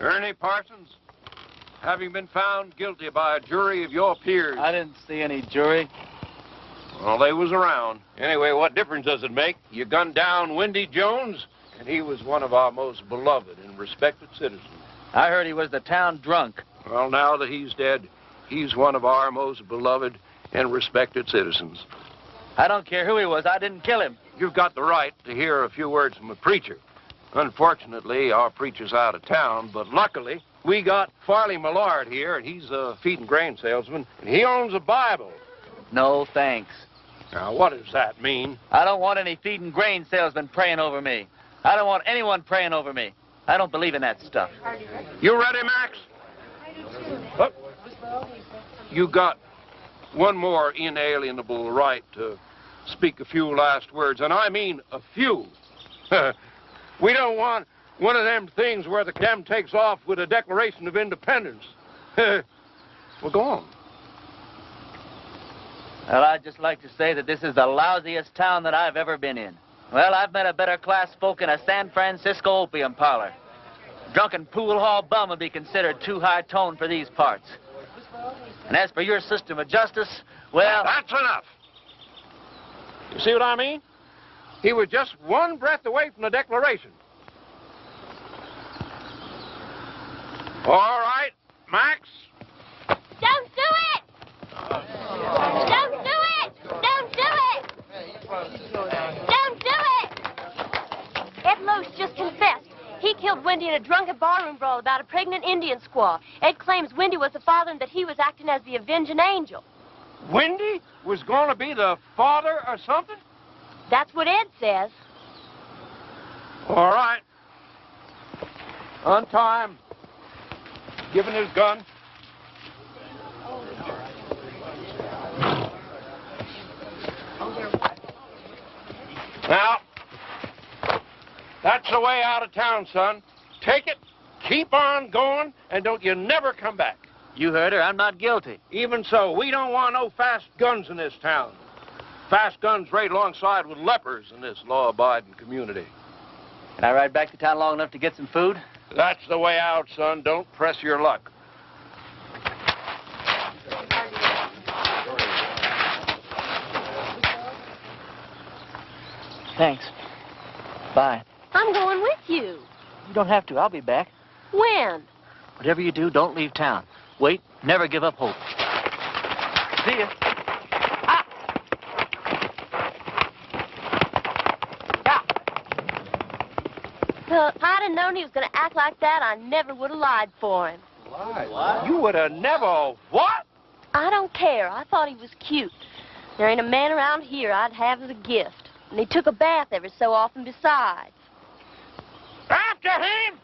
Ernie Parsons, having been found guilty by a jury of your peers. I didn't see any jury. Well, they was around. Anyway, what difference does it make? You gunned down Windy Jones, and he was one of our most beloved and respected citizens. I heard he was the town drunk. Well, now that he's dead, he's one of our most beloved and respected citizens. I don't care who he was. I didn't kill him. You've got the right to hear a few words from a preacher. Unfortunately, our preacher's out of town, but luckily, we got Farley Millard here, and he's a feed and grain salesman, and he owns a Bible. No, thanks. Now, what does that mean? I don't want any feed and grain salesman praying over me. I don't want anyone praying over me. I don't believe in that stuff. You ready, Max? Oh. You got one more inalienable right to speak a few last words, and I mean a few. We don't want one of them things where the cam takes off with a Declaration of Independence. Well, go on. Well, I'd just like to say that this is the lousiest town that I've ever been in. Well, I've met a better class folk in a San Francisco opium parlor. Drunken pool hall bum would be considered too high tone for these parts. And as for your system of justice, well... That's enough. You see what I mean? He was just one breath away from the Declaration. All right, Max. Don't do it! Don't do it! Don't do it! Don't do it! Ed Loesch just confessed. He killed Wendy in a drunken barroom brawl about a pregnant Indian squaw. Ed claims Wendy was the father and that he was acting as the avenging angel. Wendy was going to be the father or something? That's what Ed says. All right. Untie him. Give him his gun. Now, that's the way out of town, son. Take it, keep on going, and don't you never come back. You heard her. I'm not guilty. Even so, we don't want no fast guns in this town. Fast guns right alongside with lepers in this law-abiding community. Can I ride back to town long enough to get some food? That's the way out, son. Don't press your luck. Thanks. Bye. I'm going with you. You don't have to. I'll be back. When? Whatever you do, don't leave town. Wait. Never give up hope. See ya. Well, if I'd have known he was going to act like that, I never would have lied for him. Lied? What? You would have never... What? I don't care. I thought he was cute. There ain't a man around here I'd have as a gift. And he took a bath every so often besides. After him!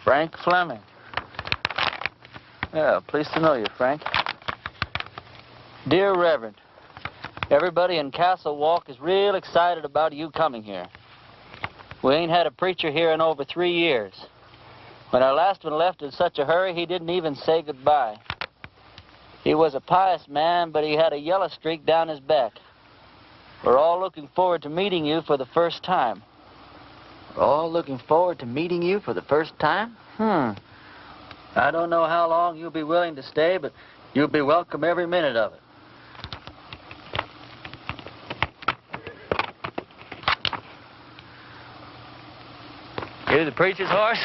Frank Fleming. Yeah, pleased to know you, Frank. Dear Reverend, everybody in Castle Walk is real excited about you coming here. We ain't had a preacher here in over 3 years. When our last one left in such a hurry, he didn't even say goodbye. He was a pious man, but he had a yellow streak down his back. We're all looking forward to meeting you for the first time. We're all looking forward to meeting you for the first time? I don't know how long you'll be willing to stay, but you'll be welcome every minute of it. You the preacher's horse?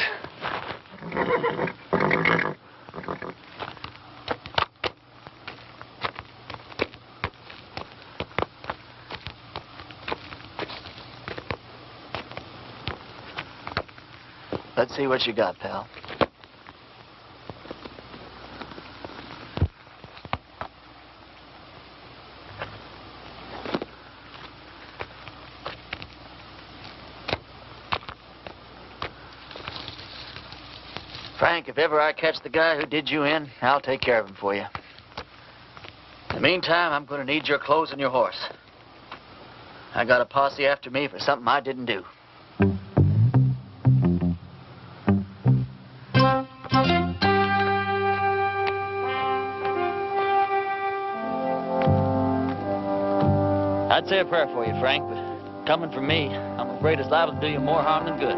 Let's see what you got, pal. Frank, if ever I catch the guy who did you in, I'll take care of him for you. In the meantime, I'm going to need your clothes and your horse. I got a posse after me for something I didn't do. I'd say a prayer for you, Frank, but coming from me, I'm afraid it's liable to do you more harm than good.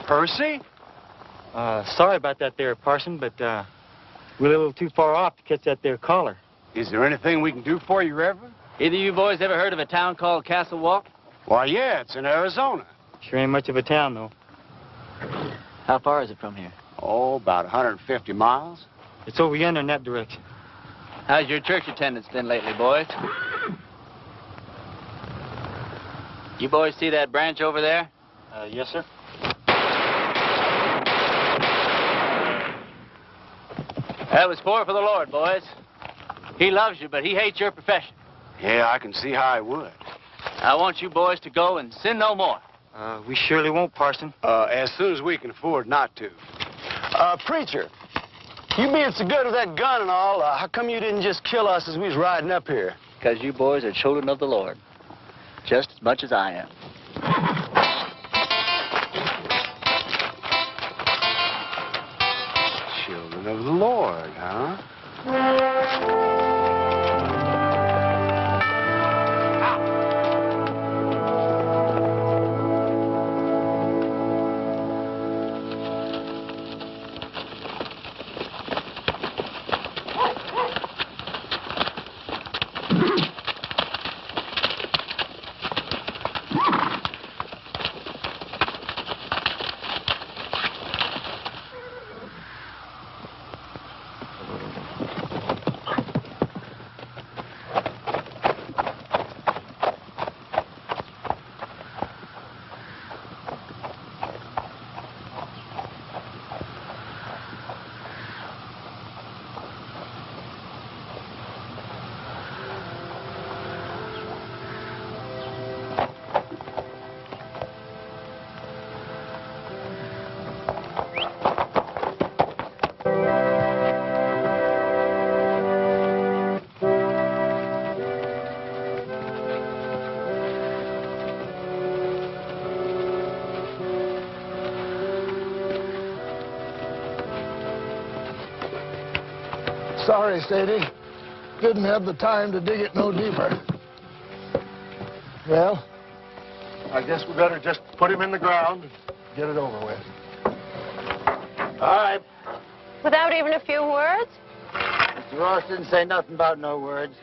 Percy? Sorry about that there, Parson, but we're a little too far off to catch that there caller. Is there anything we can do for you, Reverend? Either of you boys ever heard of a town called Castle Walk? Why, yeah, it's in Arizona. Sure ain't much of a town, though. How far is it from here? Oh, about 150 miles. It's over yonder in that direction. How's your church attendance been lately, boys? You boys see that branch over there? Yes, sir. That was for the Lord, boys. He loves you, but he hates your profession. Yeah, I can see how I would. I want you boys to go and sin no more. We surely won't, Parson. As soon as we can afford not to. Preacher, you being so good with that gun and all, how come you didn't just kill us as we was riding up here? Because you boys are children of the Lord, just as much as I am. Children of the Lord, huh? Sorry, Sadie. Didn't have the time to dig it no deeper. Well, I guess we better just put him in the ground and get it over with. All right. Without even a few words? Mr. Ross didn't say nothing about no words.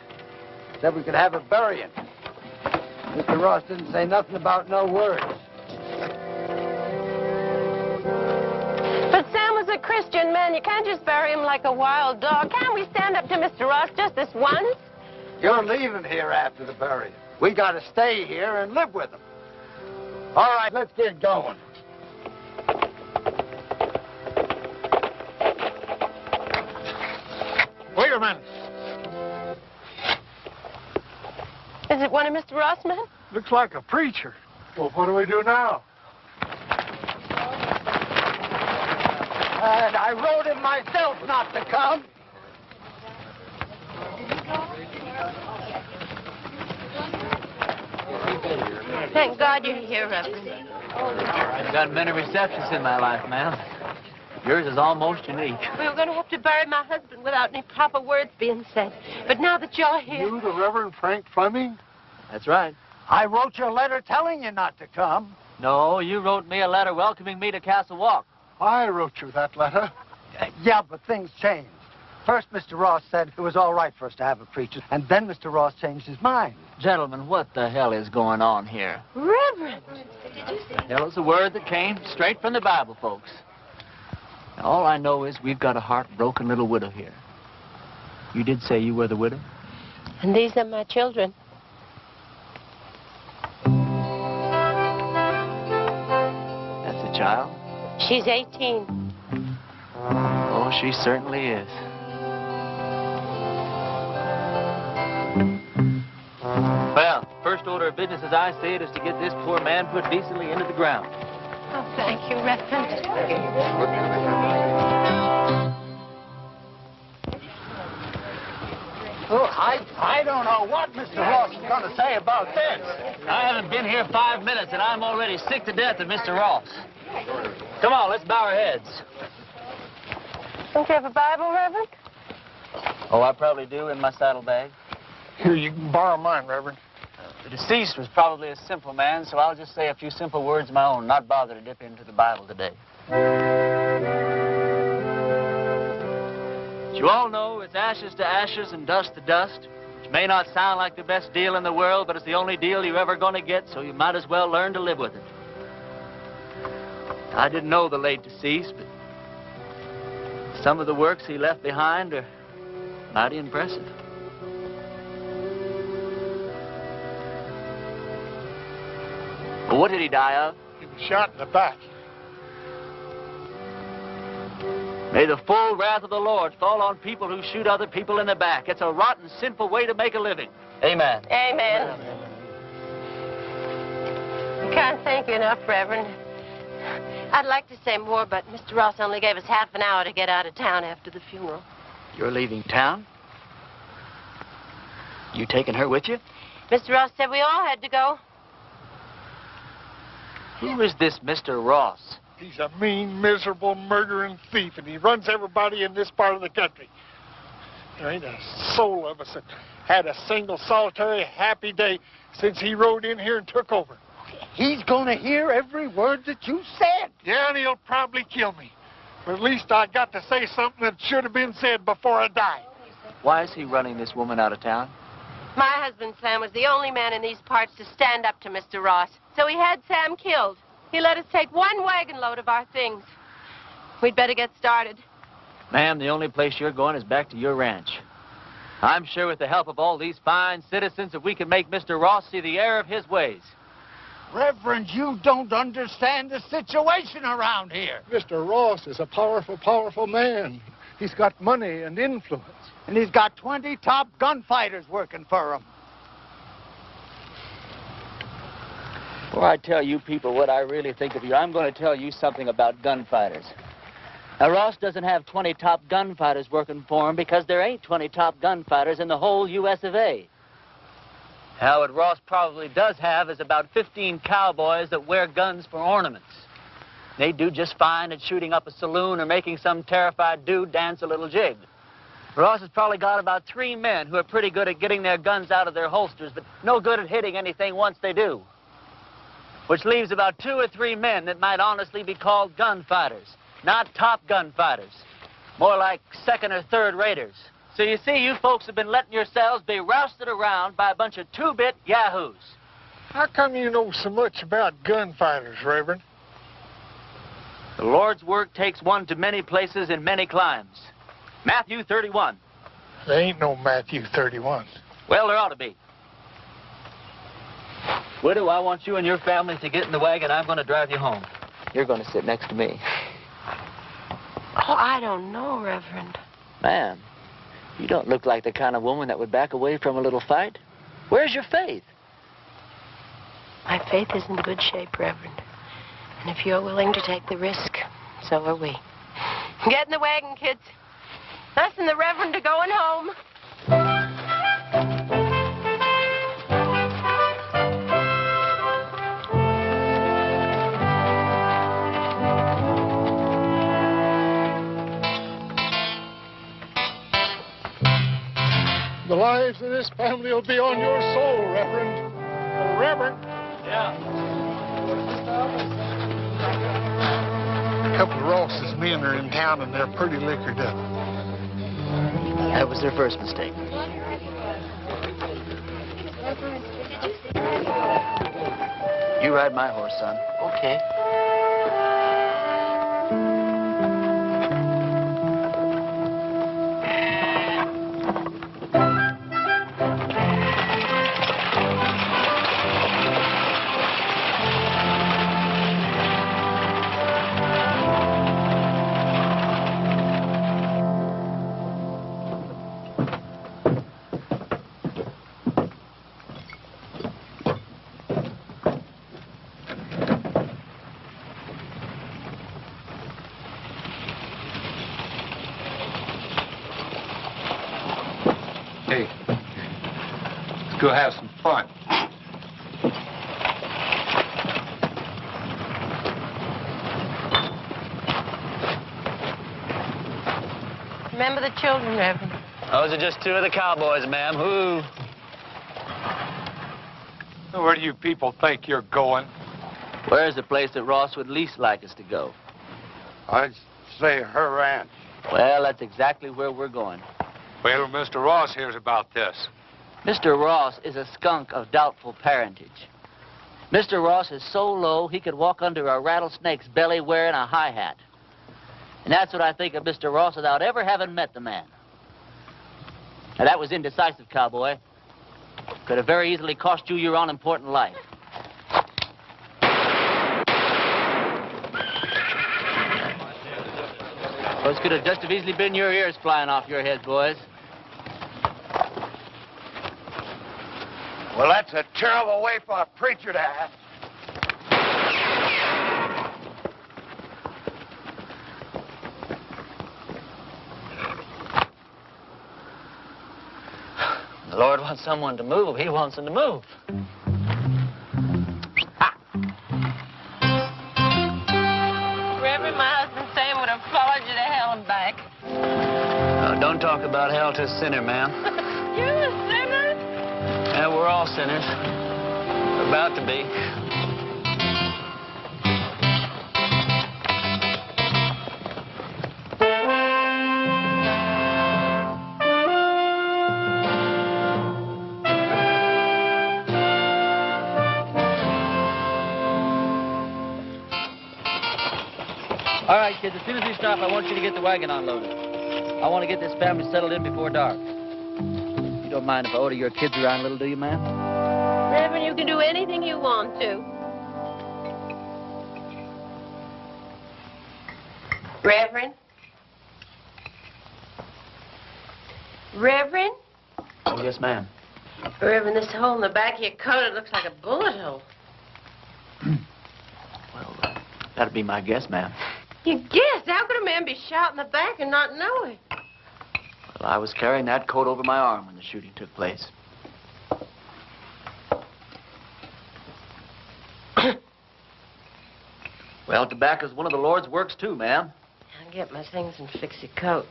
Said we could have a burying. Mr. Ross didn't say nothing about no words. Christian man. You can't just bury him like a wild dog. Can't we stand up to Mr. Ross just this once? You're leaving here after the burial. We got to stay here and live with him. All right, let's get going. Wait a minute. Is it one of Mr. Ross' men? Looks like a preacher. Well, what do we do now? And I wrote him myself not to come. Thank God you're here, Reverend. I've got many receptions in my life, ma'am. Yours is almost unique. We were going to have to bury my husband without any proper words being said. But now that you're here... You, the Reverend Frank Fleming? That's right. I wrote you a letter telling you not to come. No, you wrote me a letter welcoming me to Castle Walk. I wrote you that letter. Yeah, but things changed. First, Mr. Ross said it was all right for us to have a preacher, and then Mr. Ross changed his mind. Gentlemen, what the hell is going on here? Reverend! Hell is a word that came straight from the Bible, folks. Now, all I know is we've got a heartbroken little widow here. You did say you were the widow? And these are my children. That's a child? She's 18. Oh, she certainly is. Well, first order of business as I see it is to get this poor man put decently into the ground. Oh, thank you, Reverend. Oh, I don't know what Mr. Ross is going to say about this. I haven't been here 5 minutes, and I'm already sick to death of Mr. Ross. Come on, let's bow our heads. Don't you have a Bible, Reverend? Oh, I probably do in my saddlebag. Here, you can borrow mine, Reverend. The deceased was probably a simple man, so I'll just say a few simple words of my own, not bother to dip into the Bible today. As you all know, it's ashes to ashes and dust to dust, which may not sound like the best deal in the world, but it's the only deal you're ever going to get, so you might as well learn to live with it. I didn't know the late deceased, but some of the works he left behind are mighty impressive. Well, what did he die of? He was shot in the back. May the full wrath of the Lord fall on people who shoot other people in the back. It's a rotten, sinful way to make a living. Amen. Amen. We can't thank you enough, Reverend. I'd like to say more, but Mr. Ross only gave us half an hour to get out of town after the funeral. You're leaving town? You taking her with you? Mr. Ross said we all had to go. Who is this Mr. Ross? He's a mean, miserable, murdering thief, and he runs everybody in this part of the country. There ain't a soul of us that had a single, solitary, happy day since he rode in here and took over. He's going to hear every word that you said. Yeah, and he'll probably kill me. But at least I got to say something that should have been said before I died. Why is he running this woman out of town? My husband, Sam, was the only man in these parts to stand up to Mr. Ross. So he had Sam killed. He let us take one wagon load of our things. We'd better get started. Ma'am, the only place you're going is back to your ranch. I'm sure with the help of all these fine citizens that we can make Mr. Ross see the error of his ways. Reverend, you don't understand the situation around here. Mr. Ross is a powerful, powerful man. He's got money and influence. And he's got 20 top gunfighters working for him. Before I tell you people what I really think of you, I'm going to tell you something about gunfighters. Now, Ross doesn't have 20 top gunfighters working for him because there ain't 20 top gunfighters in the whole U.S. of A. Now, what Ross probably does have is about 15 cowboys that wear guns for ornaments. They do just fine at shooting up a saloon or making some terrified dude dance a little jig. Ross has probably got about 3 men who are pretty good at getting their guns out of their holsters, but no good at hitting anything once they do. Which leaves about 2 or 3 men that might honestly be called gunfighters. Not top gunfighters. More like second or third raters. So you see, you folks have been letting yourselves be rousted around by a bunch of two-bit yahoos. How come you know so much about gunfighters, Reverend? The Lord's work takes one to many places in many climes. Matthew 31. There ain't no Matthew 31. Well, there ought to be. Widow, I want you and your family to get in the wagon. I'm going to drive you home. You're going to sit next to me. Oh, I don't know, Reverend. Ma'am, you don't look like the kind of woman that would back away from a little fight. Where's your faith? My faith is in good shape, Reverend. And if you're willing to take the risk, so are we. Get in the wagon, kids. Us and the Reverend are going home. The lives of this family will be on your soul, Reverend. Oh, Reverend. Yeah. A couple of Ross's men are in town, and they're pretty liquored up. That was their first mistake. You ride my horse, son. Okay. Hey, let's go have some fun. Remember the children, Reverend. Those are just two of the cowboys, ma'am. Who? Where do you people think you're going? Where's the place that Ross would least like us to go? I'd say her ranch. Well, that's exactly where we're going. Wait till Mr. Ross hears about this. Mr. Ross is a skunk of doubtful parentage. Mr. Ross is so low he could walk under a rattlesnake's belly wearing a high hat. And that's what I think of Mr. Ross without ever having met the man. Now, that was indecisive, cowboy. Could have very easily cost you your all-important life. Those could have just as easily been your ears flying off your heads, boys. Well, that's a terrible way for a preacher to act. The Lord wants someone to move. He wants them to move. Reverend, my husband Sam would have followed you to hell and back. Don't talk about hell to a sinner, ma'am. You're a sinner? Yeah, we're all sinners. We're about to be. All right, kids, as soon as we stop, I want you to get the wagon unloaded. I want to get this family settled in before dark. You don't mind if I order your kids around a little, do you, ma'am? Reverend, you can do anything you want to. Reverend? Reverend? Oh, yes, ma'am. Reverend, this hole in the back of your coat, it looks like a bullet hole. Well, that'd be my guess, ma'am. You guessed? How could a man be shot in the back and not know it? Well, I was carrying that coat over my arm when the shooting took place. Well, tobacco's one of the Lord's works, too, ma'am. I'll get my things and fix your coat.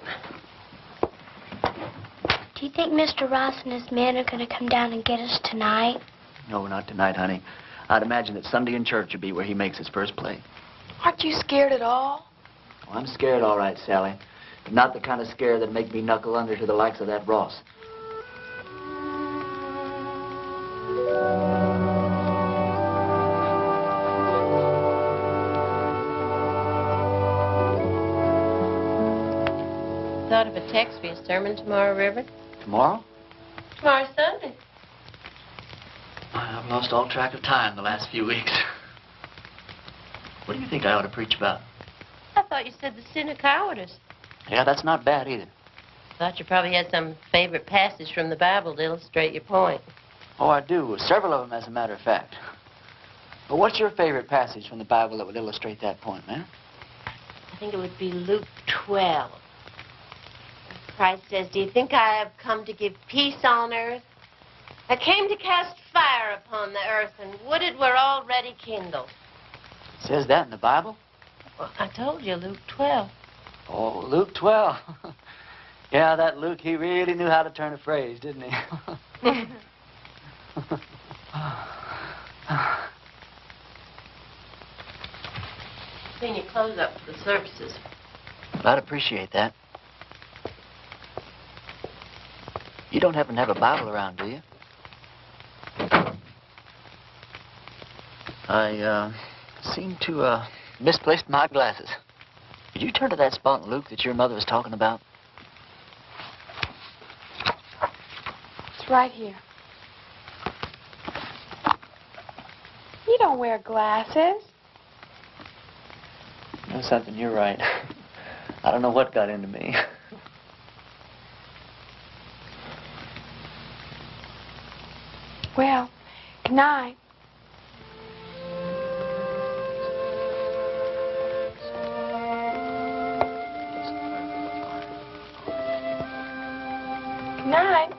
Do you think Mr. Ross and his men are going to come down and get us tonight? No, not tonight, honey. I'd imagine that Sunday in church would be where he makes his first play. Aren't you scared at all? Oh, I'm scared, all right, Sally. But not the kind of scare that'd make me knuckle under to the likes of that Ross. thought of a text for your sermon tomorrow, Reverend? Tomorrow? Tomorrow's Sunday. I've lost all track of time the last few weeks. What do you think I ought to preach about? I thought you said the sin of cowardice. Yeah, that's not bad either. Thought you probably had some favorite passage from the Bible to illustrate your point. Oh, I do. Several of them, as a matter of fact. But what's your favorite passage from the Bible that would illustrate that point, man? I think it would be Luke 12. Christ says, "Do you think I have come to give peace on earth? I came to cast fire upon the earth, and would it were already kindled." It says that in the Bible? Well, I told you, Luke 12. Oh, Luke 12. Yeah, that Luke, he really knew how to turn a phrase, didn't he? Clean your clothes up for the services. I'd appreciate that. You don't happen to have a Bible around, do you? I seem to misplaced my glasses. Could you turn to that spot in Luke that your mother was talking about? It's right here. You don't wear glasses. You know something, you're right. I don't know what got into me. Well, good night. Good night.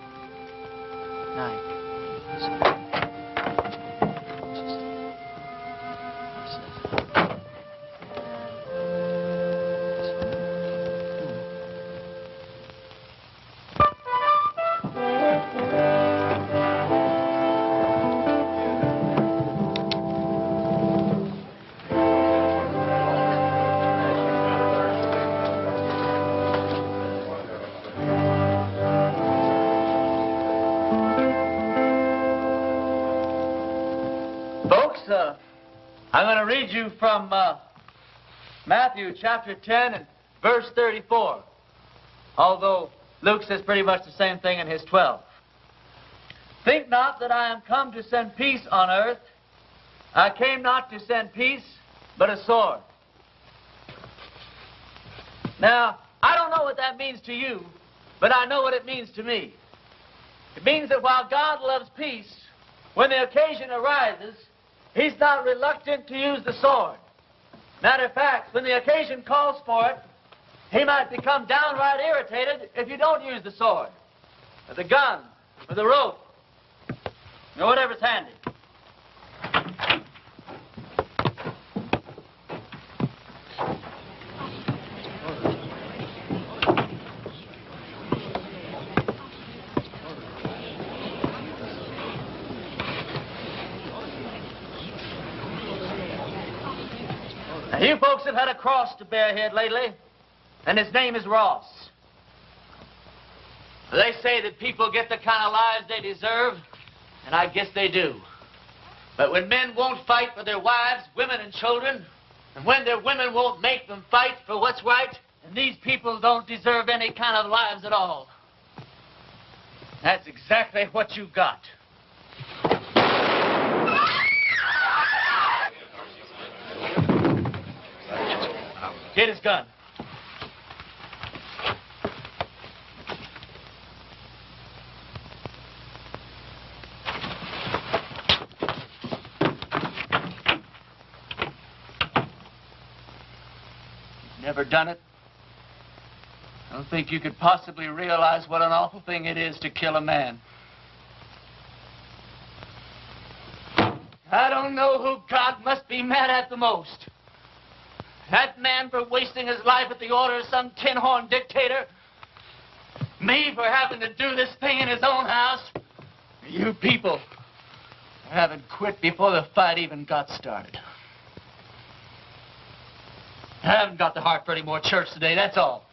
I'm going to read you from Matthew chapter 10 and verse 34. Although Luke says pretty much the same thing in his 12. Think not that I am come to send peace on earth. I came not to send peace, but a sword. Now, I don't know what that means to you, but I know what it means to me. It means that while God loves peace, when the occasion arises, He's not reluctant to use the sword. Matter of fact, when the occasion calls for it, He might become downright irritated if you don't use the sword, or the gun, or the rope, or whatever's handy. Now, you folks have had a cross to bear here lately, and his name is Ross. They say that people get the kind of lives they deserve, and I guess they do. But when men won't fight for their wives, women, and children, and when their women won't make them fight for what's right, and these people don't deserve any kind of lives at all. That's exactly what you got. Get his gun. Never done it? I don't think you could possibly realize what an awful thing it is to kill a man. I don't know who God must be mad at the most. That man for wasting his life at the order of some tin-horn dictator. Me for having to do this thing in his own house. You people for having quit before the fight even got started. I haven't got the heart for any more church today, that's all.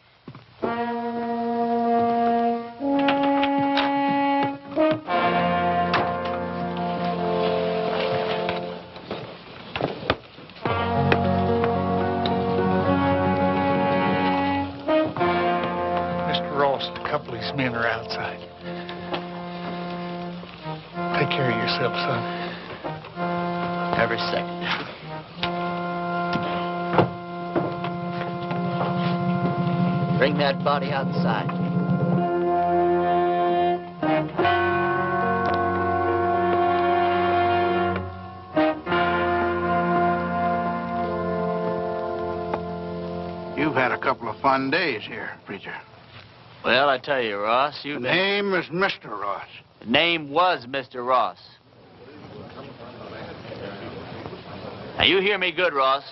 men are outside. Take care of yourself, son. Every second. Bring that body outside. You've had a couple of fun days here, preacher. Well, I tell you, Ross, The name is Mr. Ross. The name was Mr. Ross. Now, you hear me good, Ross.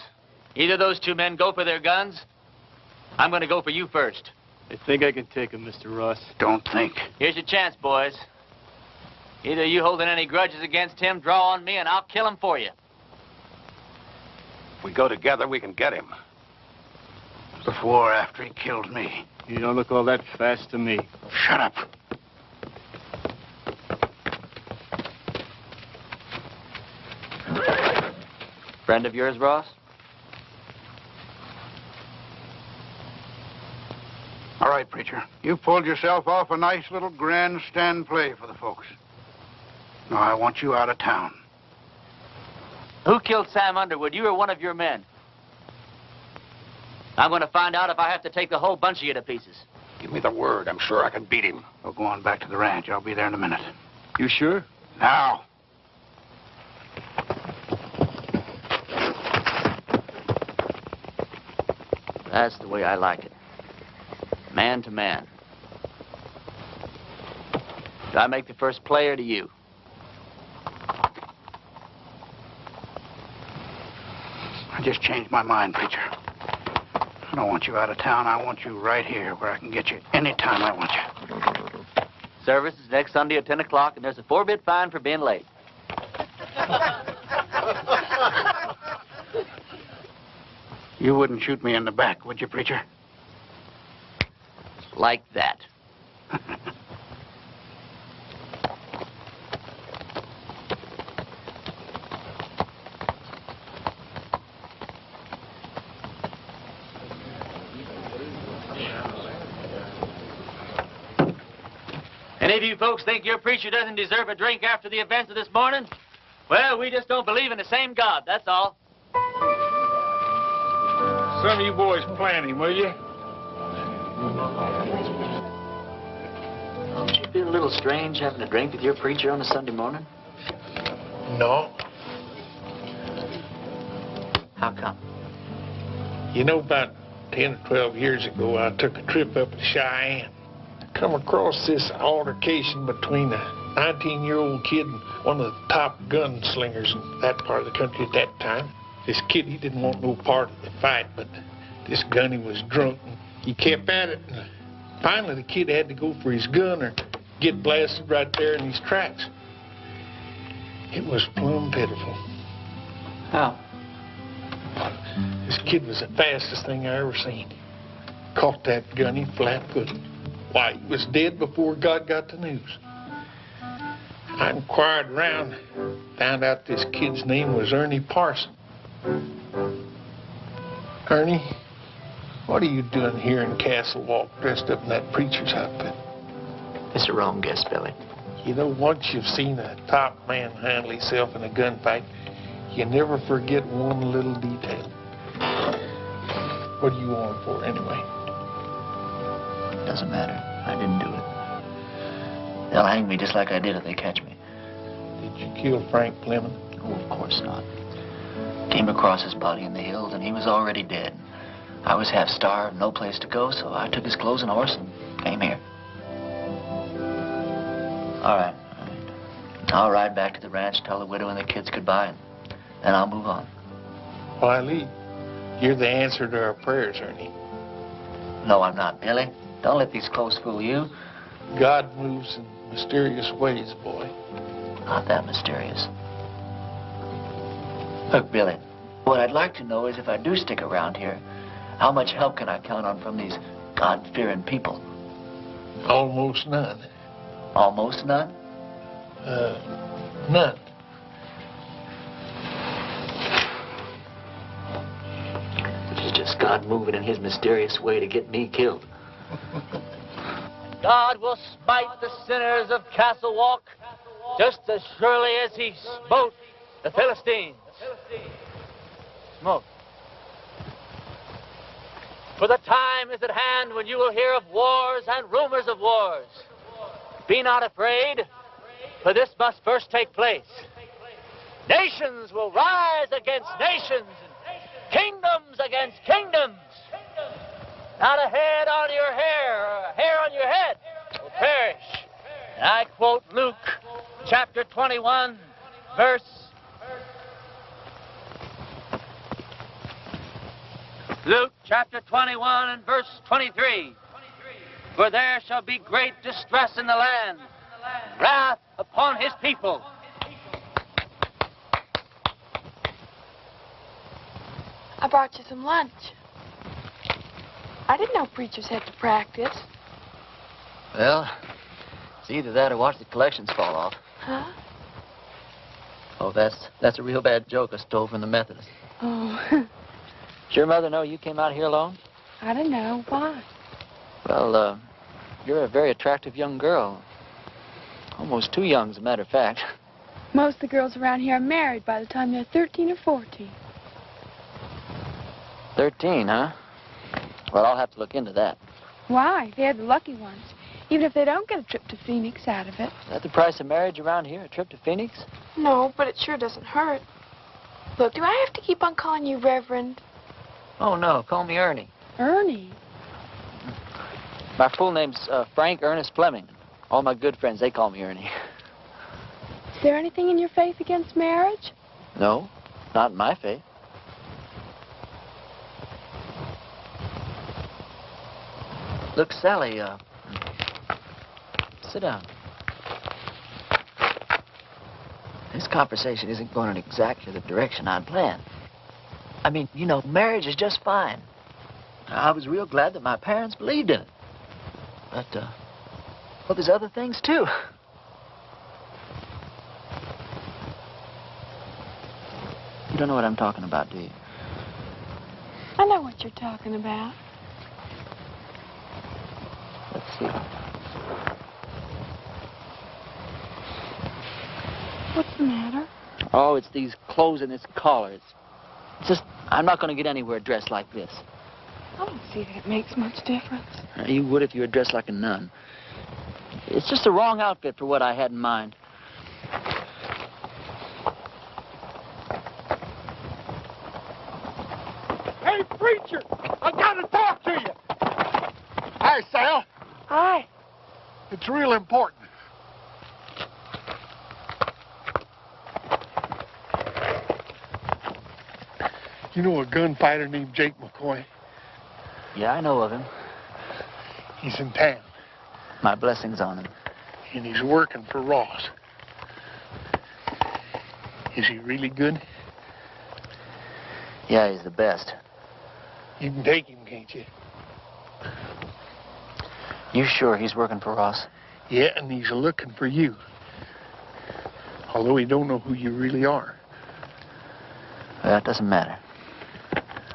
Either those two men go for their guns. I'm going to go for you first. I think I can take him, Mr. Ross. Don't think. Here's your chance, boys. Either you holding any grudges against him, draw on me, and I'll kill him for you. If we go together, we can get him. Before or after he killed me. You don't look all that fast to me. Shut up. Friend of yours, Ross? All right, preacher. You pulled yourself off a nice little grandstand play for the folks. Now I want you out of town. Who killed Sam Underwood, you or one of your men? I'm going to find out if I have to take the whole bunch of you to pieces. Give me the word. I'm sure I can beat him. We'll go on back to the ranch. I'll be there in a minute. You sure? Now. That's the way I like it. Man to man. Do I make the first play or do you? I just changed my mind, preacher. I don't want you out of town. I want you right here where I can get you anytime I want you. Service is next Sunday at 10 o'clock, and there's a 4-bit fine for being late. You wouldn't shoot me in the back, would you, preacher? Like that. Any of you folks think your preacher doesn't deserve a drink after the events of this morning? Well, we just don't believe in the same God, that's all. Some of you boys plan him, will you? Don't you feel a little strange having a drink with your preacher on a Sunday morning? No. How come? You know, about 10 or 12 years ago, I took a trip up to Cheyenne. Come across this altercation between a 19-year-old kid and one of the top gunslingers in that part of the country at that time. This kid, he didn't want no part of the fight, but this gunny was drunk. And he kept at it, and finally the kid had to go for his gun or get blasted right there in his tracks. It was plumb pitiful. How? This kid was the fastest thing I ever seen. Caught that gunny flat-footed. Why, he was dead before God got the news. I inquired around, found out this kid's name was Ernie Parson. Ernie, what are you doing here in Castle Walk dressed up in that preacher's outfit? It's a wrong guess, Billy. You know, once you've seen a top man handle himself in a gunfight, you never forget one little detail. What do you want for, anyway? Doesn't matter. I didn't do it. They'll hang me just like I did if they catch me. Did you kill Frank Fleming? Oh, of course not. Came across his body in the hills, and he was already dead. I was half starved, no place to go, so I took his clothes and horse and came here. All right. I'll ride back to the ranch, tell the widow and the kids goodbye, and then I'll move on. Why, Lee, you're the answer to our prayers, Ernie. No, I'm not, Billy. Don't let these clothes fool you. God moves in mysterious ways, boy. Not that mysterious. Look, Billy, what I'd like to know is if I do stick around here, how much help can I count on from these God-fearing people? Almost none. Almost none? None. Which is just God moving in his mysterious way to get me killed. God will smite the sinners of Castle Walk just as surely as he smote the Philistines. Smote. For the time is at hand when you will hear of wars and rumors of wars. Be not afraid, for this must first take place. Nations will rise against nations, and kingdoms against kingdoms. Not a head on your hair, or a hair on your head will perish. And I quote Luke chapter 21, verse... Luke chapter 21 and verse 23. For there shall be great distress in the land, wrath upon his people. I brought you some lunch. I didn't know preachers had to practice. Well, it's either that or watch the collections fall off. Huh? Oh, that's a real bad joke I stole from the Methodists. Oh, Did your mother know you came out here alone? I don't know. Why? Well, you're a very attractive young girl. Almost too young, as a matter of fact. Most of the girls around here are married by the time they're 13 or 14. 13, huh? Well, I'll have to look into that. Why? They're the lucky ones. Even if they don't get a trip to Phoenix out of it. Is that the price of marriage around here, a trip to Phoenix? No, but it sure doesn't hurt. Look, do I have to keep on calling you Reverend? Oh, no. Call me Ernie. Ernie? My full name's Frank Ernest Fleming. All my good friends, they call me Ernie. Is there anything in your faith against marriage? No, not in my faith. Look, Sally, sit down. This conversation isn't going in exactly the direction I'd planned. I mean, you know, marriage is just fine. I was real glad that my parents believed in it. But, well, there's other things, too. You don't know what I'm talking about, do you? I know what you're talking about. Let's see. What's the matter? Oh, it's these clothes and this collar. It's just, I'm not going to get anywhere dressed like this. I don't see that it makes much difference. You would if you were dressed like a nun. It's just the wrong outfit for what I had in mind. Hey, preacher! I gotta talk to you! Hi, Sal. Hi. It's real important. You know a gunfighter named Jake McCoy? Yeah, I know of him. He's in town, My blessings on him. and he's working for Ross. Is he really good? Yeah, he's the best. You can take him, can't you? You sure he's working for Ross? Yeah, and he's looking for you. Although he don't know who you really are. Well, that doesn't matter.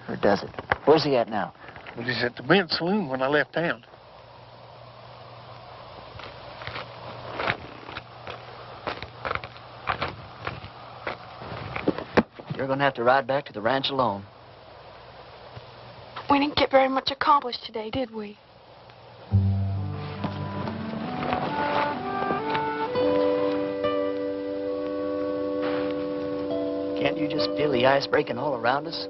Or does it? Where's he at now? Well, he's at the men's saloon when I left town. You're going to have to ride back to the ranch alone. We didn't get very much accomplished today, did we? Can't you just feel the ice breaking all around us?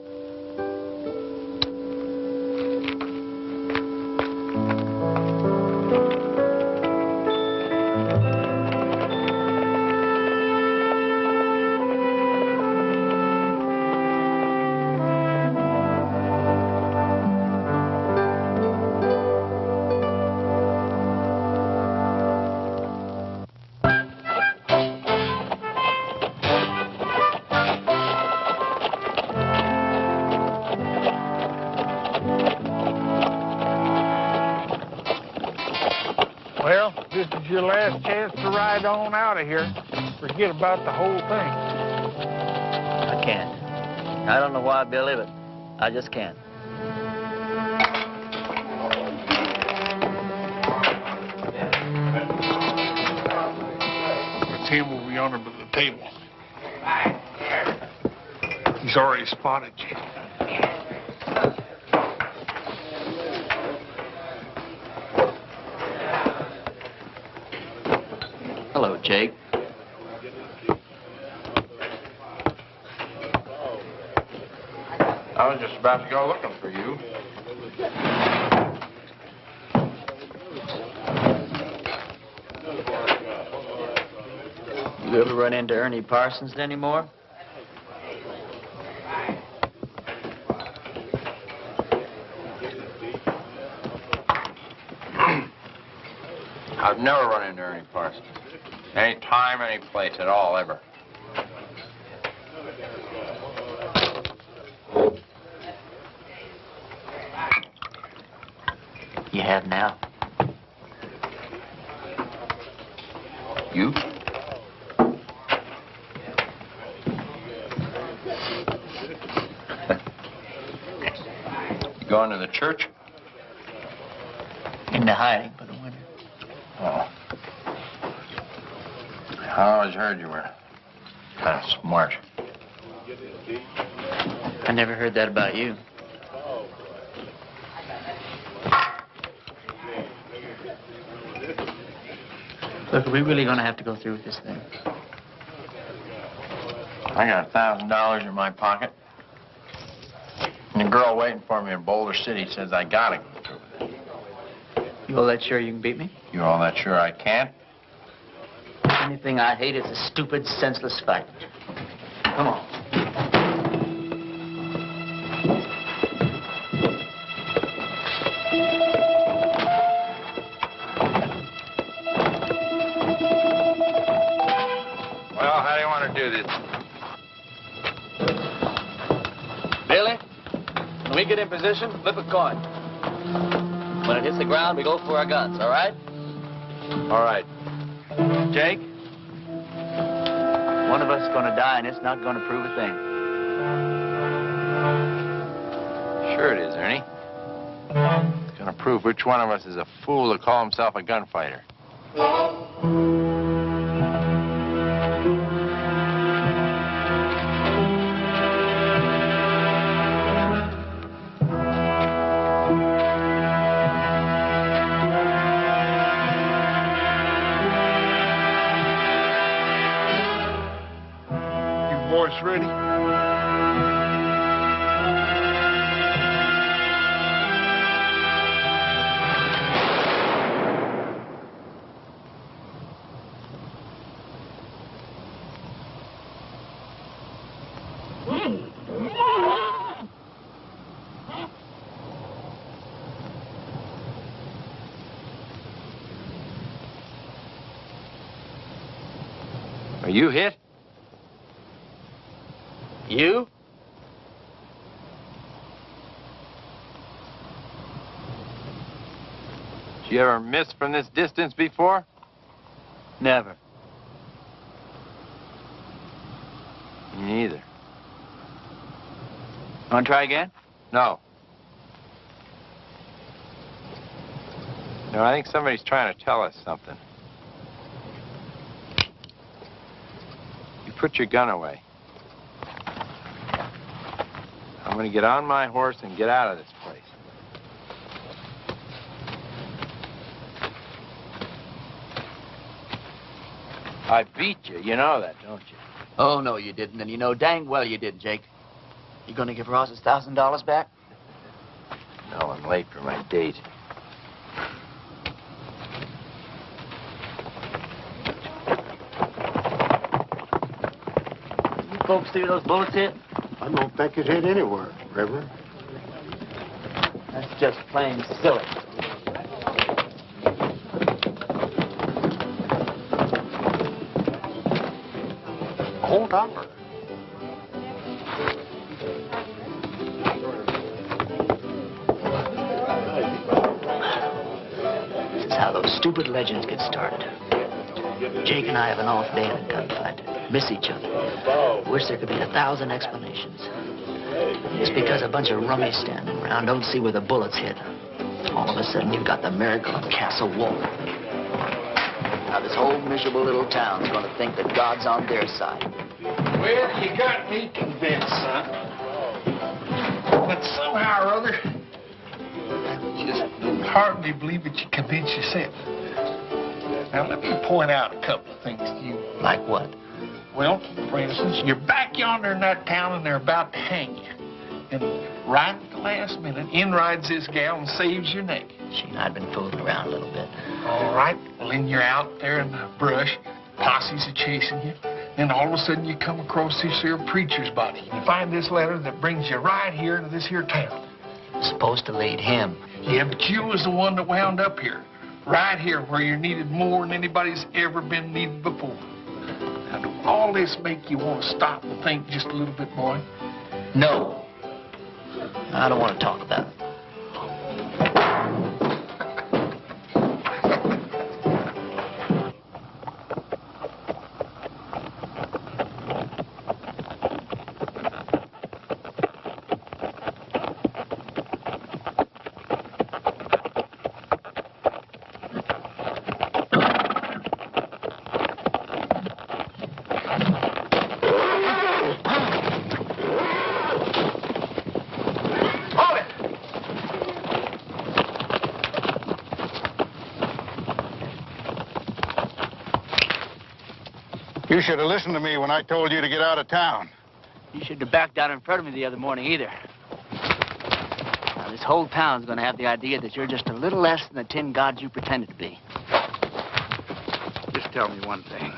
Well, this is your last chance to ride on out of here. Forget about the whole thing. I can't. I don't know why, Billy, but I just can't. him over yonder by the table. He's already spotted you. Hello, Jake. I was just about to go looking for you. You ever run into Ernie Parsons anymore? I've never run into Ernie Parsons. Any time, any place at all, ever. You have now. You? You going to the church? Into hiding for the winter. Oh. I always heard you were kind of smart. I never heard that about you. Look, are we really going to have to go through with this thing? I got $1,000 in my pocket. And the girl waiting for me in Boulder City says I gotta go through with it. You all that sure you can beat me? You all that sure I can't? The only thing I hate is a stupid, senseless fight. Come on. Well, how do you want to do this? Billy, when we get in position, flip a coin. When it hits the ground, we go for our guns, all right? All right. Jake, one of us is going to die, and it's not going to prove a thing. Sure it is, Ernie. It's going to prove which one of us is a fool to call himself a gunfighter. Boys ready? Are you hit? You? Did you ever miss from this distance before? Never. Me neither. Want to try again? No. No, I think somebody's trying to tell us something. You put your gun away. I'm going to get on my horse and get out of this place. I beat you. You know that, don't you? Oh, no, you didn't. And you know dang well you did, Jake. You going to give Ross his $1,000 back? No, I'm late for my date. You folks see those bullets hit? I don't think it hit anywhere, Reverend. That's just plain silly. Hold on. This is how those stupid legends get started. Jake and I have an off day in a gunfight. Miss each other. Wish there could be 1,000 explanations. It's because a bunch of rummies standing around don't see where the bullets hit. All of a sudden, you've got the miracle of Castle Wolf. Now, this whole miserable little town's going to think that God's on their side. Well, you got me convinced, son. But somehow or other, I just hardly believe that you convinced yourself. Now, let me point out a couple of things to you. Like what? Well, for instance, you're back yonder in that town and they're about to hang you. And right at the last minute, in rides this gal and saves your neck. She and I had been fooling around a little bit. All right. Well, then you're out there in the brush. Posses are chasing you. Then all of a sudden you come across this here preacher's body. You find this letter that brings you right here to this here town. Supposed to lead him. Yeah, but you was the one that wound up here. Right here where you're needed more than anybody's ever been needed before. Now, do all this make you want to stop and think just a little bit, boy? No. I don't want to talk about it. You should have listened to me when I told you to get out of town. You shouldn't have backed down in front of me the other morning either. Now, this whole town's going to have the idea that you're just a little less than the tin god you pretended to be. Just tell me one thing.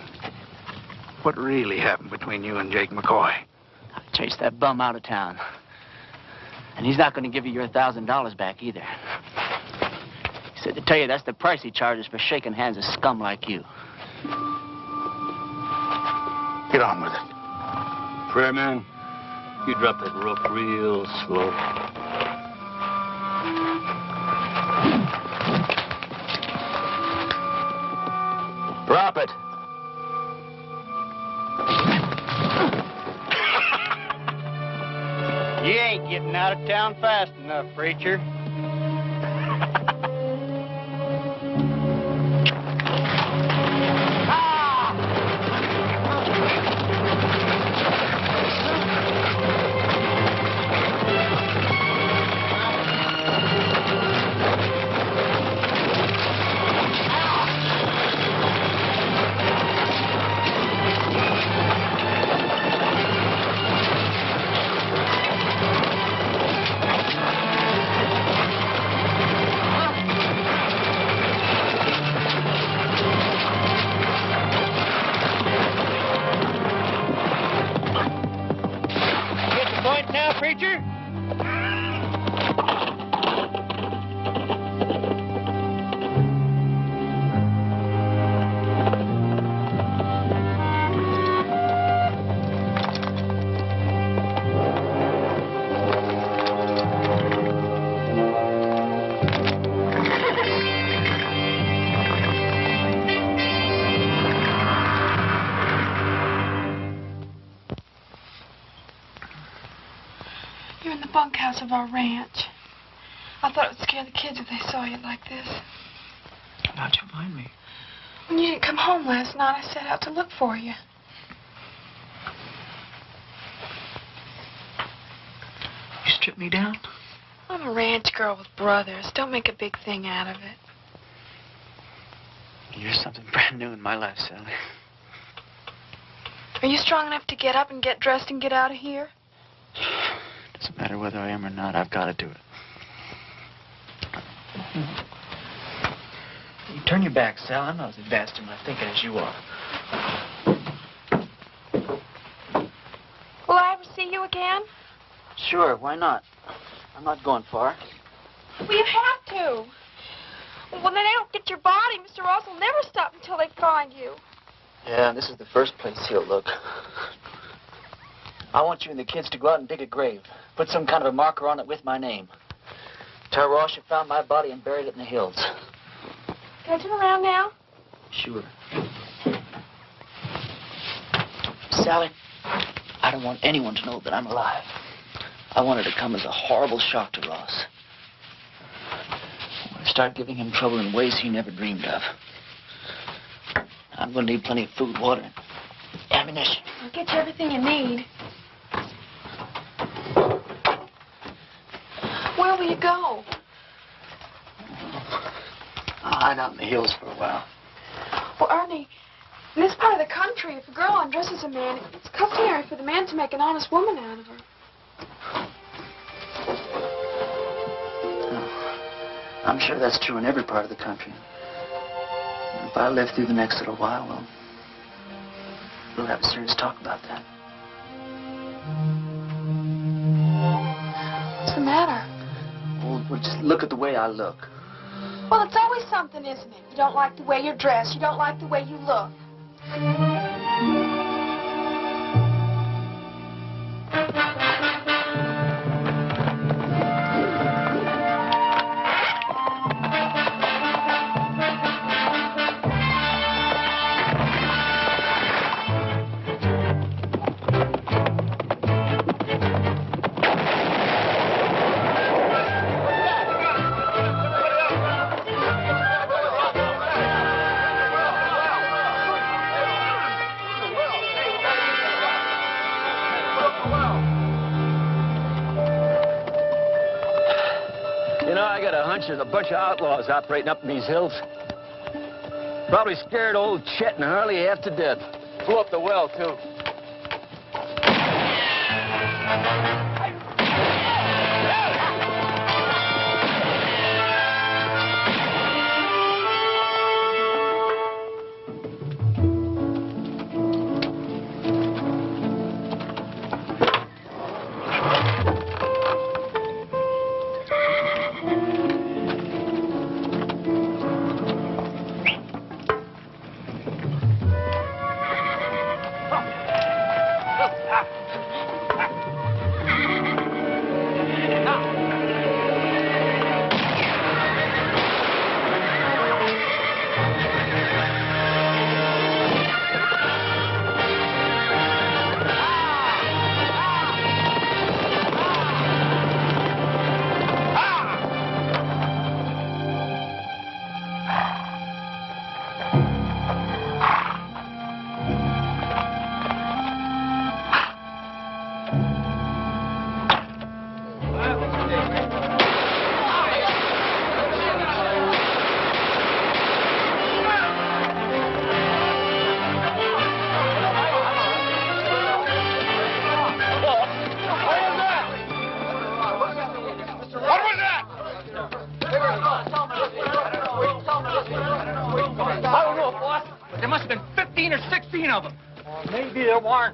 What really happened between you and Jake McCoy? I chased that bum out of town. And he's not going to give you your $1,000 back either. He said to tell you that's the price he charges for shaking hands with scum like you. Get on with it. Prayer man, you drop that rope real slow. Drop it. You ain't getting out of town fast enough, preacher. Preacher? You're in the bunkhouse of our ranch. I thought it would scare the kids if they saw you like this. How'd you find me? When you didn't come home last night, I set out to look for you. You stripped me down? I'm a ranch girl with brothers. Don't make a big thing out of it. You're something brand new in my life, Sally. Are you strong enough to get up and get dressed and get out of here? Doesn't matter whether I am or not, I've got to do it. You turn your back, Sal. I'm not as advanced in my thinking as you are. Will I ever see you again? Sure, why not? I'm not going far. Well, you have to. When they don't get your body, Mr. Ross will never stop until they find you. Yeah, this is the first place he'll look. I want you and the kids to go out and dig a grave. Put some kind of a marker on it with my name. Tell Ross you found my body and buried it in the hills. Can I turn around now? Sure. Sally, I don't want anyone to know that I'm alive. I want it to come as a horrible shock to Ross. I want to start giving him trouble in ways he never dreamed of. I'm going to need plenty of food, water, and ammunition. I'll get you everything you need. Where will you go? I'll hide out in the hills for a while. Well, Ernie, in this part of the country, if a girl undresses a man, it's customary for the man to make an honest woman out of her. I'm sure that's true in every part of the country. If I live through the next little while, well, we'll have a serious talk about that. What's the matter? Well, just look at the way I look. Well, it's always something, isn't it? You don't like the way you're dressed. You don't like the way you look. There's a bunch of outlaws operating up in these hills. Probably scared old Chet and Harley half to death. Blew up the well, too.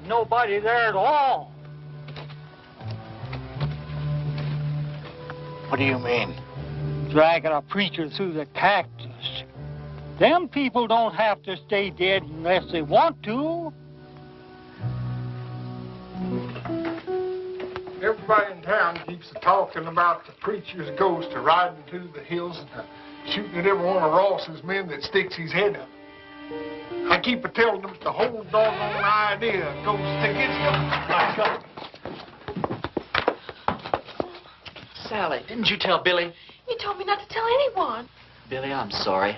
Nobody there at all. What do you mean? Dragging a preacher through the cactus. Them people don't have to stay dead unless they want to. Everybody in town keeps talking about the preacher's ghost riding through the hills and shooting at every one of Ross's men that sticks his head up. I keep telling them it's the whole doggone idea goes to get Sally, didn't you tell Billy? You told me not to tell anyone. Billy, I'm sorry.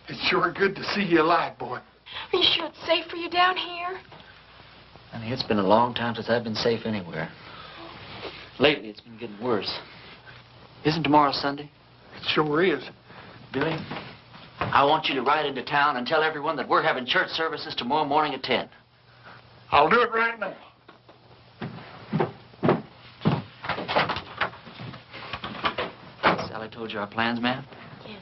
It's sure good to see you alive, boy. Are you sure it's safe for you down here? Honey, it's been a long time since I've been safe anywhere. Lately, it's been getting worse. Isn't tomorrow Sunday? It sure is. Billy, I want you to ride into town and tell everyone that we're having church services tomorrow morning at 10. I'll do it right now. Sally told you our plans, ma'am? Yeah.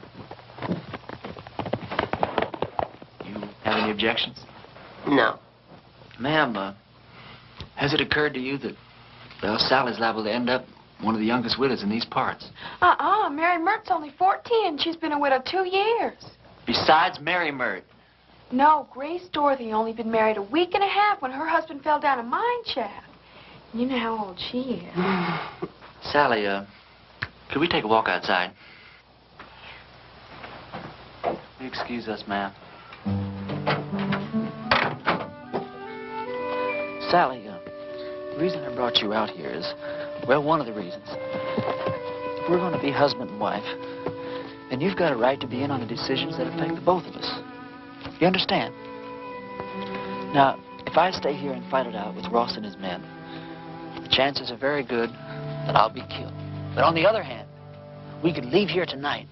You have any objections? No. Ma'am, has it occurred to you that, well, Sally's liable to end up one of the youngest widows in these parts? Mary Mert's only 14. She's been a widow 2 years. Besides Mary Mert. No, Grace Dorothy only been married a week and a half when her husband fell down a mine shaft. You know how old she is. Sally, could we take a walk outside? Excuse us, ma'am. Sally, the reason I brought you out here is, well, one of the reasons. If we're going to be husband and wife, then you've got a right to be in on the decisions that affect the both of us. You understand? Now, if I stay here and fight it out with Ross and his men, the chances are very good that I'll be killed. But on the other hand, we could leave here tonight,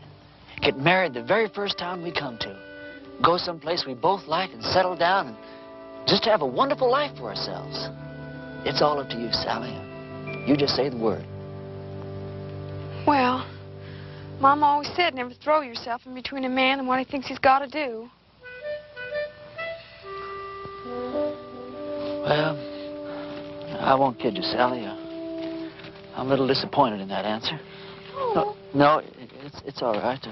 get married the very first town we come to, go someplace we both like and settle down and just have a wonderful life for ourselves. It's all up to you, Sally. You just say the word. Well, Mom always said never throw yourself in between a man and what he thinks he's got to do. Well, I won't kid you, Sally. I'm a little disappointed in that answer. No, it's all right.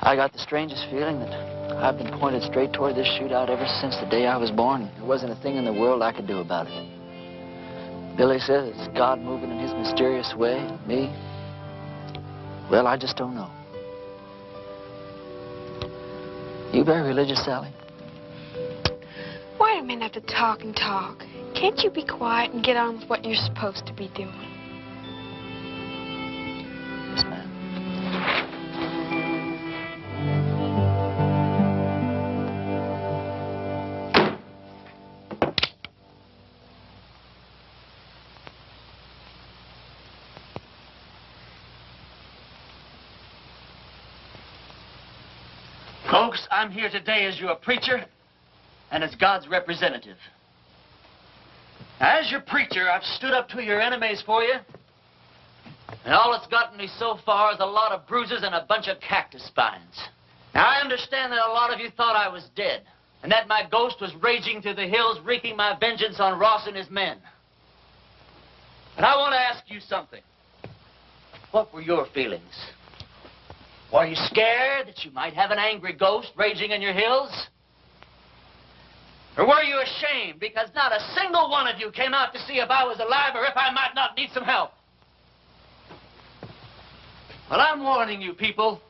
I got the strangest feeling that I've been pointed straight toward this shootout ever since the day I was born. There wasn't a thing in the world I could do about it. Billy says it's God moving in his mysterious way. Me? Well, I just don't know. You very religious, Sally? Why do men have to talk and talk? Can't you be quiet and get on with what you're supposed to be doing? Yes, ma'am. Folks, I'm here today as your preacher and as God's representative. As your preacher, I've stood up to your enemies for you. And all it's gotten me so far is a lot of bruises and a bunch of cactus spines. Now, I understand that a lot of you thought I was dead, and that my ghost was raging through the hills, wreaking my vengeance on Ross and his men. But I want to ask you something. What were your feelings? Were you scared that you might have an angry ghost raging in your hills? Or were you ashamed because not a single one of you came out to see if I was alive or if I might not need some help? Well, I'm warning you people.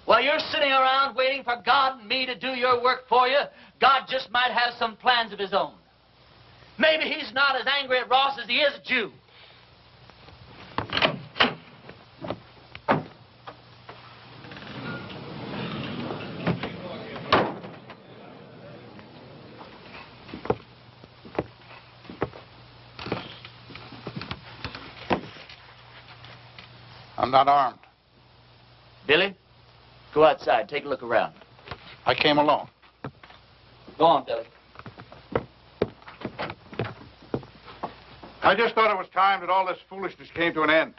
While you're sitting around waiting for God and me to do your work for you, God just might have some plans of his own. Maybe he's not as angry at Ross as he is at you. I'm not armed. Billy, go outside. Take a look around. I came alone. Go on, Billy. I just thought it was time that all this foolishness came to an end.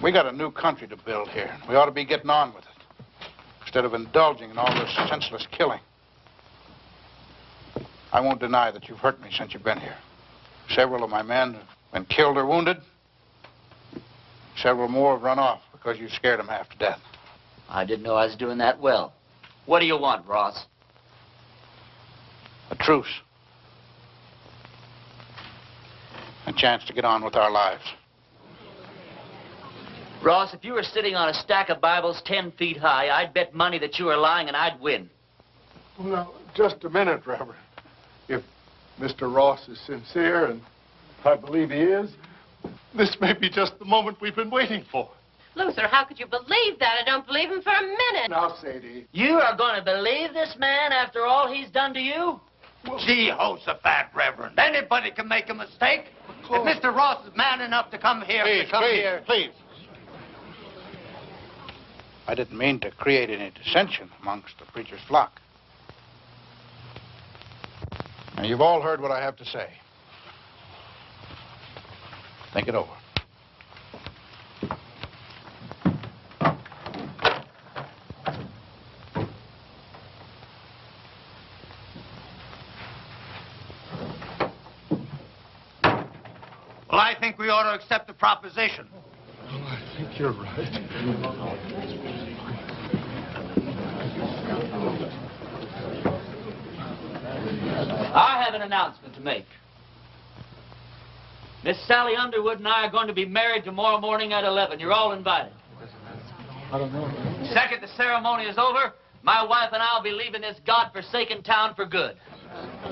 We got a new country to build here. We ought to be getting on with it, instead of indulging in all this senseless killing. I won't deny that you've hurt me since you've been here. Several of my men have been killed or wounded. Several more have run off because you scared them half to death. I didn't know I was doing that well. What do you want, Ross? A truce. A chance to get on with our lives. Ross, if you were sitting on a stack of Bibles 10 feet high, I'd bet money that you were lying and I'd win. Well, now, just a minute, Reverend. If Mr. Ross is sincere, and I believe he is, this may be just the moment we've been waiting for. Luther, how could you believe that? I don't believe him for a minute. Now, Sadie. You are going to believe this man after all he's done to you? Jehoshaphat, Reverend. Anybody can make a mistake. If Mr. Ross is man enough to come here, Please. I didn't mean to create any dissension amongst the preacher's flock. Now, you've all heard what I have to say. Think it over. Well, I think we ought to accept the proposition. Well, I think you're right. I have an announcement to make. Miss Sally Underwood and I are going to be married tomorrow morning at 11. You're all invited. I don't know. The second the ceremony is over, my wife and I will be leaving this God-forsaken town for good.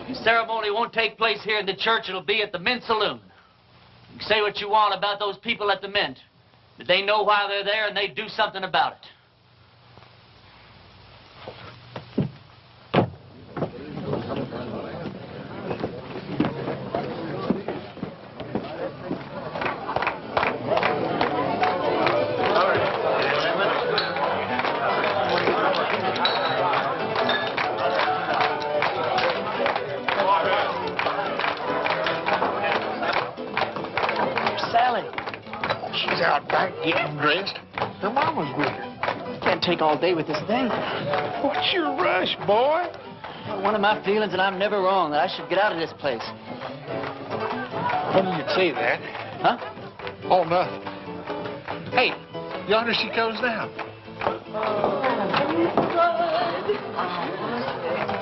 The ceremony won't take place here in the church. It'll be at the Mint Saloon. You can say what you want about those people at the Mint, but they know why they're there and they do something about it. Getting dressed. Her mama's with her. Can't take all day with this thing. What's your rush, boy? One of my feelings, and I'm never wrong, that I should get out of this place. Funny you'd say that. Huh? Oh, nothing. Hey, yonder she comes down.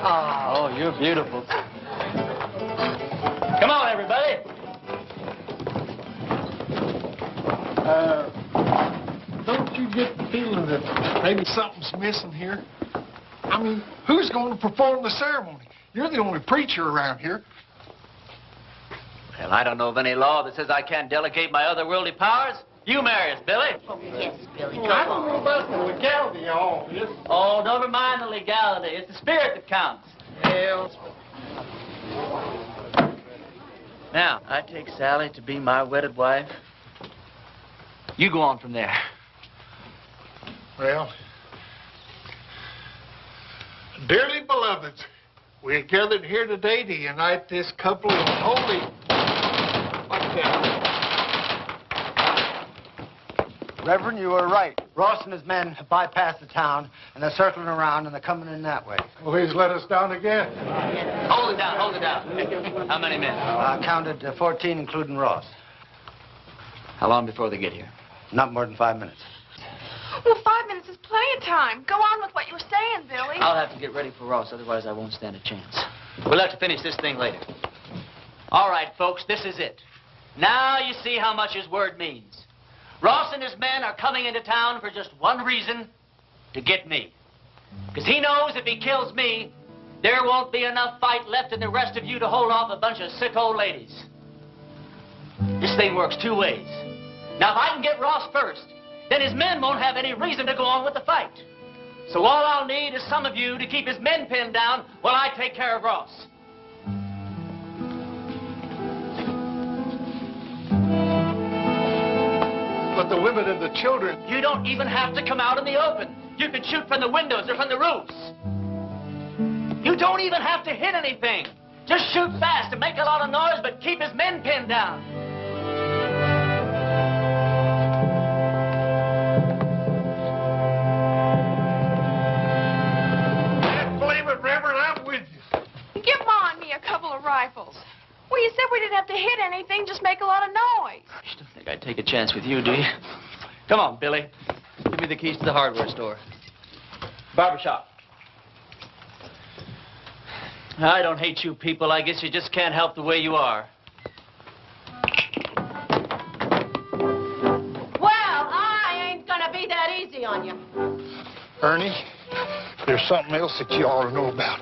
Oh, you're beautiful. Come on, everybody. Don't you get the feeling that maybe something's missing here? I mean, who's going to perform the ceremony? You're the only preacher around here. Well, I don't know of any law that says I can't delegate my otherworldly powers. You marry us, Billy. Oh, yes, Billy, come I don't on. know about the legality of all this. Oh, never mind the legality. It's the spirit that counts. Well, Now, I take Sally to be my wedded wife. You go on from there. well, dearly beloveds, we're gathered here today to unite this couple in holy... What's that? Reverend, you were right. Ross and his men have bypassed the town, and they're circling around, and they're coming in that way. Please let us down again. Hold it down, hold it down. How many men? I counted 14, including Ross. How long before they get here? Not more than 5 minutes. Well, 5 minutes is plenty of time. Go on with what you were saying, Billy. I'll have to get ready for Ross, otherwise I won't stand a chance. We'll have to finish this thing later. All right, folks, this is it. Now you see how much his word means. Ross and his men are coming into town for just one reason, to get me. Because he knows if he kills me, there won't be enough fight left in the rest of you to hold off a bunch of sick old ladies. This thing works two ways. Now, if I can get Ross first, then his men won't have any reason to go on with the fight. So all I'll need is some of you to keep his men pinned down while I take care of Ross. But the women and the children... You don't even have to come out in the open. You can shoot from the windows or from the roofs. You don't even have to hit anything. Just shoot fast and make a lot of noise, but keep his men pinned down. Can't believe it, Reverend. I'm with you. Give Ma and me a couple of rifles. Well, you said we didn't have to hit anything, just make a lot of noise. You don't think I'd take a chance with you, do you? Come on, Billy. Give me the keys to the hardware store. Barbershop. I don't hate you people. I guess you just can't help the way you are. Well, I ain't gonna be that easy on you. Ernie, there's something else that you ought to know about.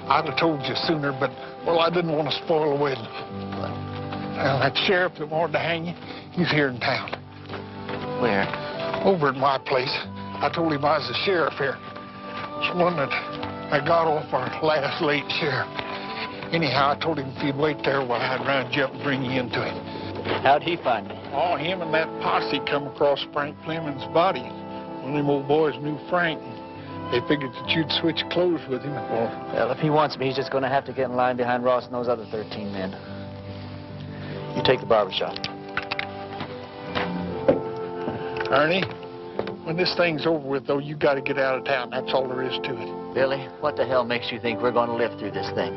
I'd have told you sooner, but, well, I didn't want to spoil the wedding. Well, that sheriff that wanted to hang you, he's here in town. Where? Over at my place. I told him I was the sheriff here. It's one that I got off our last late sheriff. Anyhow, I told him if he'd wait there while I'd round you up and bring you into him. How'd he find me? Oh, him and that posse come across Frank Fleming's body. One of them old boys knew Frank, and they figured that you'd switch clothes with him. Well, if he wants me, he's just going to have to get in line behind Ross and those other 13 men. You take the barbershop. Ernie, when this thing's over with, though, you got to get out of town. That's all there is to it. Billy, what the hell makes you think we're going to live through this thing?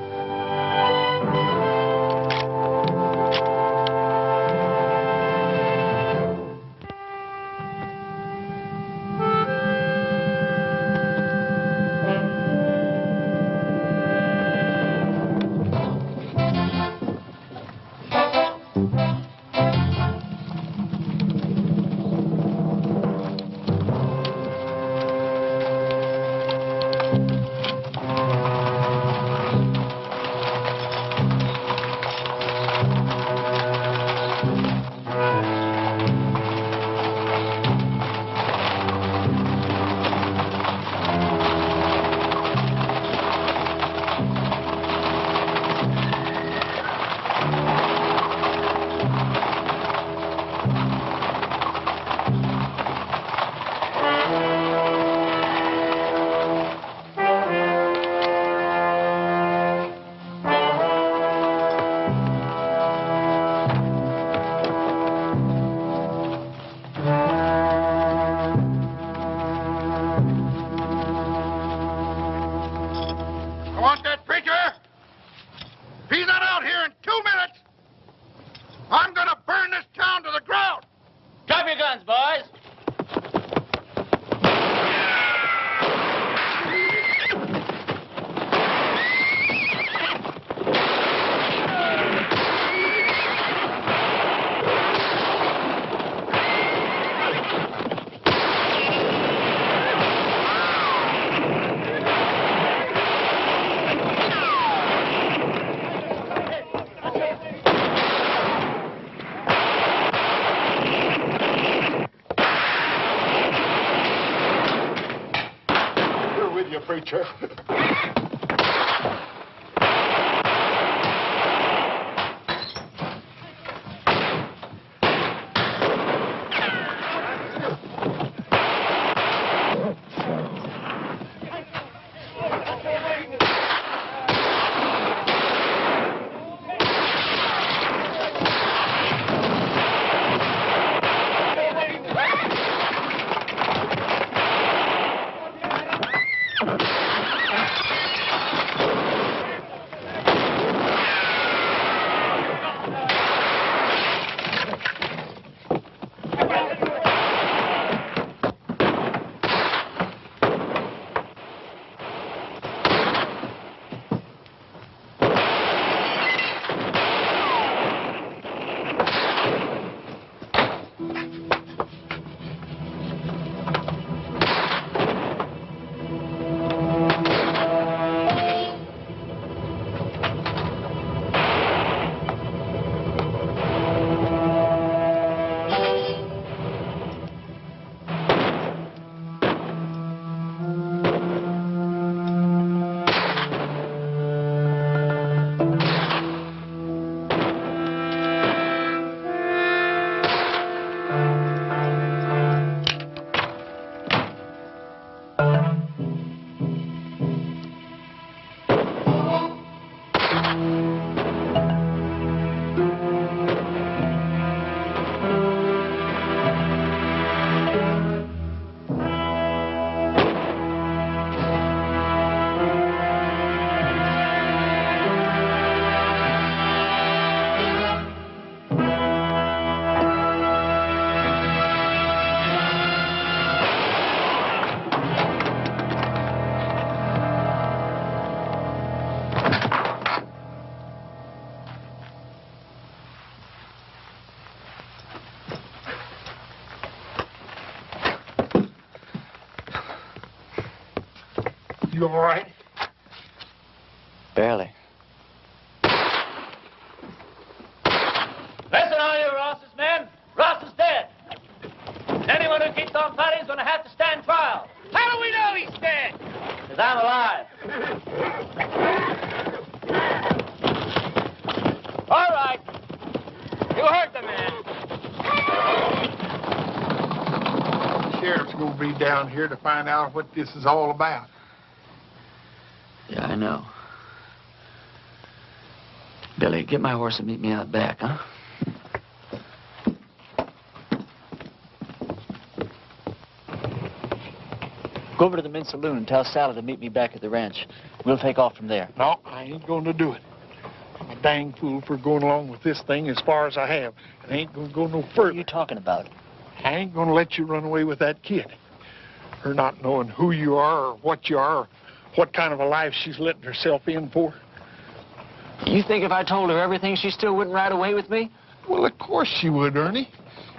you, preacher. You all right? Barely. Listen, all you Ross's men. Ross is dead. Anyone who keeps on fighting is going to have to stand trial. How do we know he's dead? Because I'm alive. All right. You heard the man. The sheriff's going to be down here to find out what this is all about. Yeah, I know. Billy, get my horse and meet me out back, huh? Go over to the men's saloon and tell Sally to meet me back at the ranch. We'll take off from there. No, I ain't going to do it. I'm a dang fool for going along with this thing as far as I have. And I ain't going to go no further. What are you talking about? I ain't going to let you run away with that kid. Her not knowing who you are or what you are or what kind of a life she's letting herself in for. You think if I told her everything, she still wouldn't ride away with me? Well, of course she would, Ernie.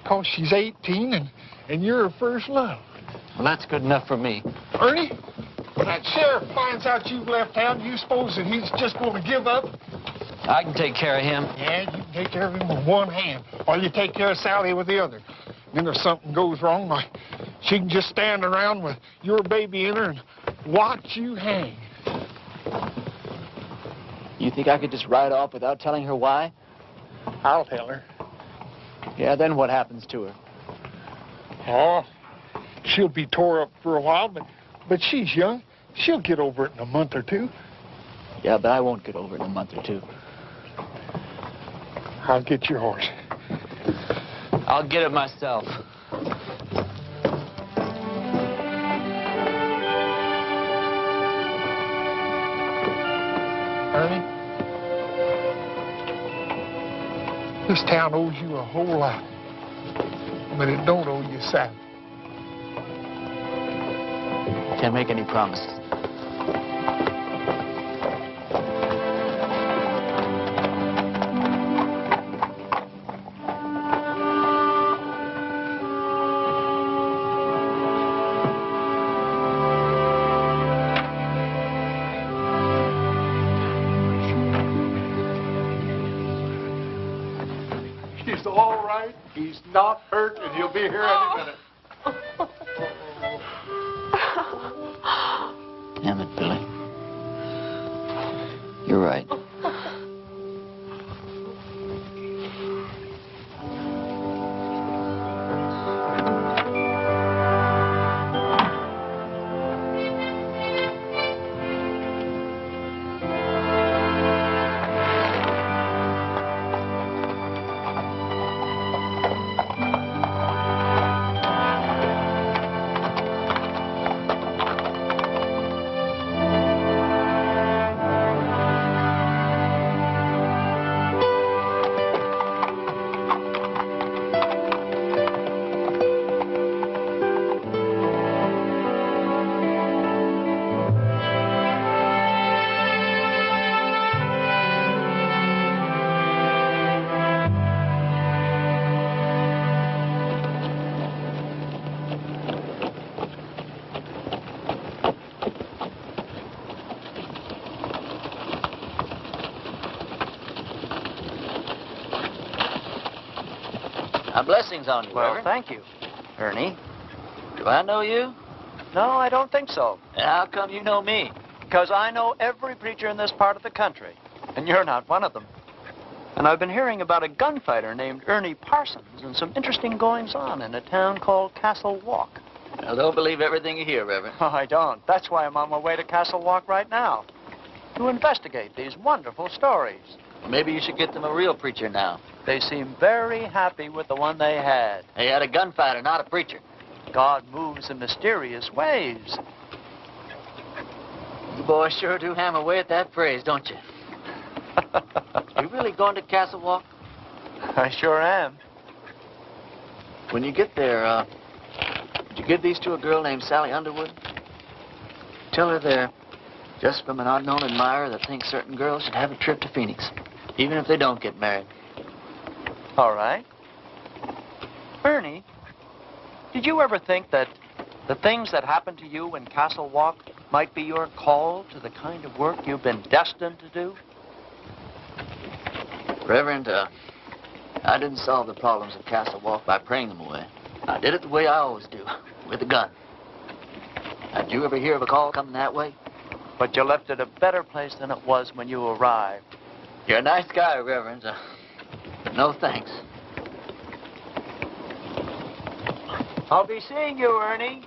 Because she's 18 and you're her first love. Well, that's good enough for me. Ernie, when that sheriff finds out you've left town, you suppose that he's just going to give up? I can take care of him. Yeah, you can take care of him with one hand, or you take care of Sally with the other. Then if something goes wrong, why, she can just stand around with your baby in her and watch you hang. You think I could just ride off without telling her why? I'll tell her. Yeah, then what happens to her? Oh, she'll be tore up for a while, but she's young. She'll get over it in a month or two. Yeah, but I won't get over it in a month or two. I'll get your horse. I'll get it myself. Ernie, this town owes you a whole lot, but it don't owe you Sally. Can't make any promises. He's all right. He's not hurt, and he'll be here any minute. Yeah, Blessings on you, Well, Reverend. thank you. Ernie, do I know you? No, I don't think so. And how come you know me? Because I know every preacher in this part of the country, and you're not one of them. And I've been hearing about a gunfighter named Ernie Parsons and some interesting goings-on in a town called Castle Walk. Now, don't believe everything you hear, Reverend. Oh, I don't. That's why I'm on my way to Castle Walk right now, to investigate these wonderful stories. Maybe you should get them a real preacher now. They seem very happy with the one they had. They had a gunfighter, not a preacher. God moves in mysterious ways. You boys sure do hammer away at that phrase, don't you? You really going to Castle Walk? I sure am. When you get there, would you give these to a girl named Sally Underwood? Tell her they're just from an unknown admirer that thinks certain girls should have a trip to Phoenix, even if they don't get married. All right. Ernie, did you ever think that the things that happened to you in Castle Walk might be your call to the kind of work you've been destined to do? Reverend, I didn't solve the problems of Castle Walk by praying them away. I did it the way I always do, with a gun. Did you ever hear of a call coming that way? But you left it a better place than it was when you arrived. You're a nice guy, Reverend. But no thanks. I'll be seeing you, Ernie.